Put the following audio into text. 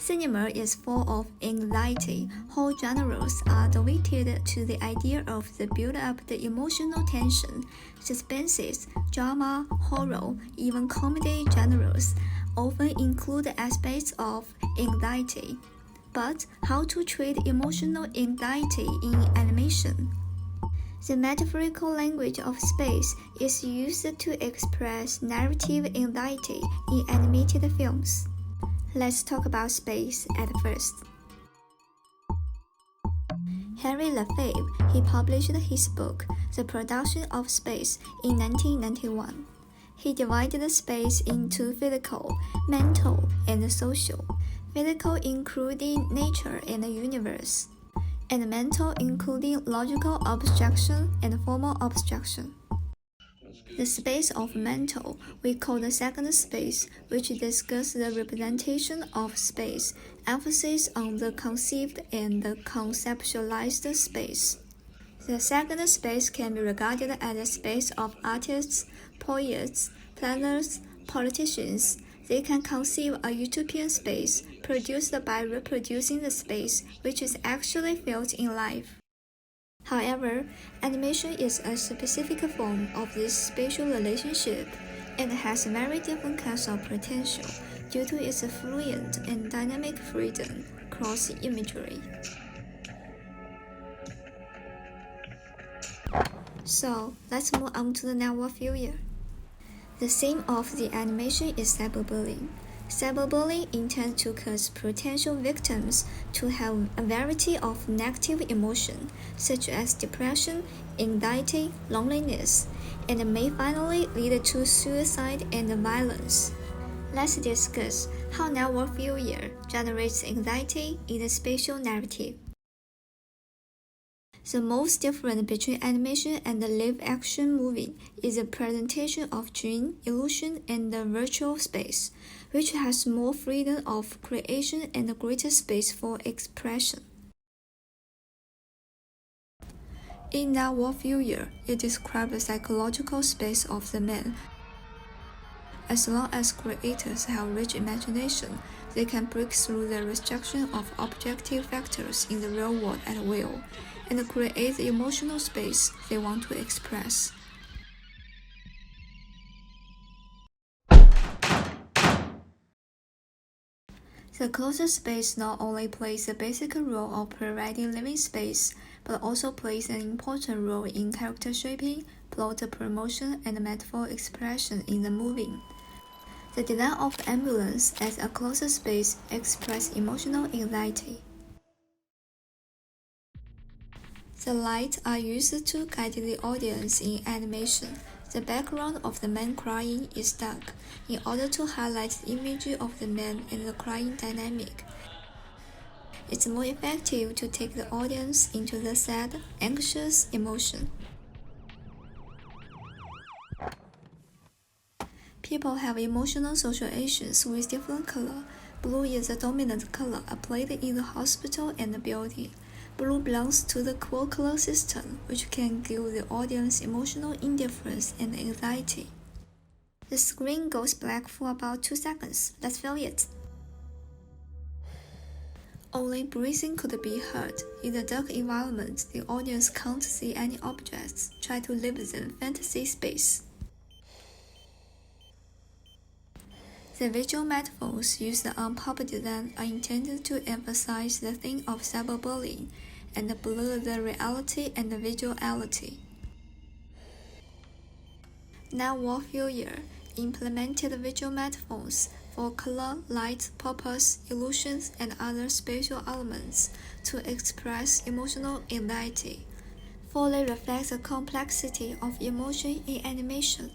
Cinema is full of anxiety. Whole genres are devoted to the idea of the build-up the emotional tension. Suspenses, drama, horror, even comedy genres often include aspects of anxiety. But how to treat emotional anxiety in animation? The metaphorical language of space is used to express narrative anxiety in animated films. Let's talk about space at first. Henry Lefebvre, he published his book, The Production of Space, in 1991. He divided space into physical, mental, and social. Physical including nature and the universe, and mental including logical abstraction and formal abstraction. The space of mental we call the second space, which discusses the representation of space, emphasis on the conceived and the conceptualized space. The second space can be regarded as the space of artists, poets, planners, politicians. They can conceive a utopian space produced by reproducing the space which is actually felt in life. However, animation is a specific form of this spatial relationship and has very different kinds of potential due to its fluent and dynamic freedom across imagery. So, let's move on to the network failure. The theme of the animation is cyberbullying. Cyberbullying intends to cause potential victims to have a variety of negative emotions, such as depression, anxiety, loneliness, and may finally lead to suicide and violence. Let's discuss how network failure generates anxiety in the spatial narrative. The most difference between animation and the live-action movie is the presentation of dream, illusion, and the virtual space, which has more freedom of creation and greater space for expression. In network failure, it describes the psychological space of the man. As long as creators have rich imagination, they can break through the restriction of objective factors in the real world at will, and create the emotional space they want to express. The closed space not only plays the basic role of providing living space, but also plays an important role in character shaping, plot promotion, and metaphor expression in the movie. The design of the ambulance as a closed space expresses emotional anxiety. The lights are used to guide the audience in animation. The background of the man crying is dark, in order to highlight the image of the man and the crying dynamic. It's more effective to take the audience into the sad, anxious emotion. People have emotional associations with different colors. Blue is the dominant color applied in the hospital and the building. Blue belongs to the core color system, which can give the audience emotional indifference and anxiety. The screen goes black for about 2 seconds. Let's feel it. Only breathing could be heard. In the dark environment, the audience can't see any objects. Try to live in fantasy space. The visual metaphors used on pop design are intended to emphasize the theme of cyberbullying and blur the reality and the visuality. Network failure implemented visual metaphors for color, light, purpose, illusions, and other spatial elements to express emotional anxiety. Fully reflects the complexity of emotion in animation.